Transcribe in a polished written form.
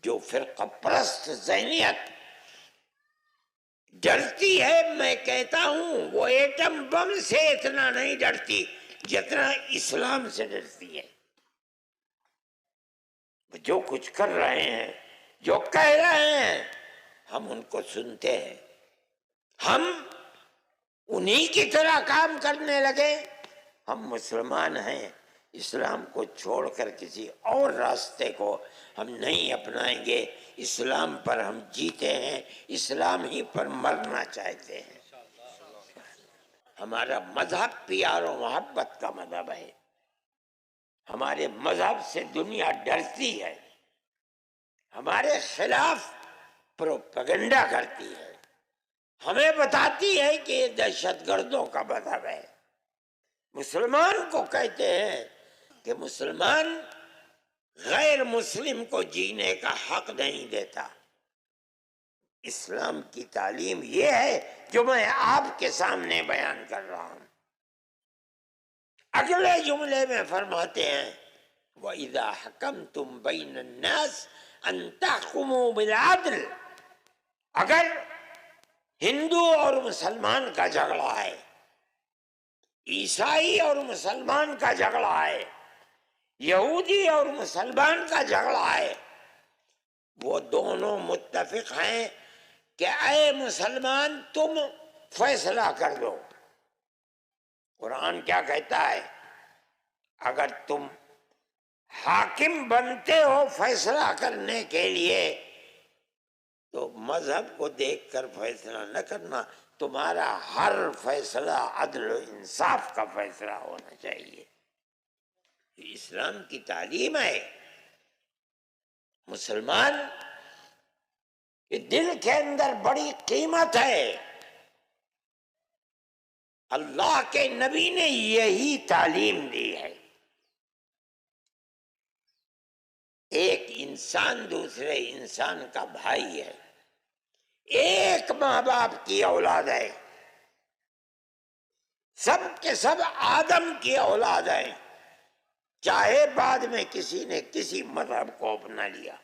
جو فرقہ پرست ذہنیت ڈرتی ہے، میں کہتا ہوں وہ ایٹم بم سے اتنا نہیں ڈرتی جتنا اسلام سے ڈرتی ہے۔ جو کچھ کر رہے ہیں، جو کہہ رہے ہیں، ہم ان کو سنتے ہیں، ہم انہی کی طرح کام کرنے لگے۔ ہم مسلمان ہیں، اسلام کو چھوڑ کر کسی اور راستے کو ہم نہیں اپنائیں گے۔ اسلام پر ہم جیتے ہیں، اسلام ہی پر مرنا چاہتے ہیں۔ ہمارا مذہب پیار و محبت کا مذہب ہے۔ ہمارے مذہب سے دنیا ڈرتی ہے، ہمارے خلاف پروپیگنڈا کرتی ہے، ہمیں بتاتی ہے کہ یہ دہشت گردوں کا مذہب ہے۔ مسلمان کو کہتے ہیں کہ مسلمان غیر مسلم کو جینے کا حق نہیں دیتا۔ اسلام کی تعلیم یہ ہے جو میں آپ کے سامنے بیان کر رہا ہوں۔ اگلے جملے میں فرماتے ہیں وَإِذَا حَكَمْتُمْ بَيْنَ النَّاسِ أَن تَحْكُمُوا بِالْعَدْلِ۔ اگر ہندو اور مسلمان کا جھگڑا ہے، عیسائی اور مسلمان کا جھگڑا ہے، یہودی اور مسلمان کا جھگڑا ہے، وہ دونوں متفق ہیں کہ اے مسلمان تم فیصلہ کر دو۔ قرآن کیا کہتا ہے؟ اگر تم حاکم بنتے ہو فیصلہ کرنے کے لیے تو مذہب کو دیکھ کر فیصلہ نہ کرنا، تمہارا ہر فیصلہ عدل و انصاف کا فیصلہ ہونا چاہیے۔ اسلام کی تعلیم ہے۔ مسلمان کے دل کے اندر بڑی قیمت ہے۔ اللہ کے نبی نے یہی تعلیم دی ہے۔ ایک انسان دوسرے انسان کا بھائی ہے، ایک ماں باپ کی اولاد ہے، سب کے سب آدم کی اولاد ہے، چاہے بعد میں کسی نے کسی مذہب کو اپنا لیا۔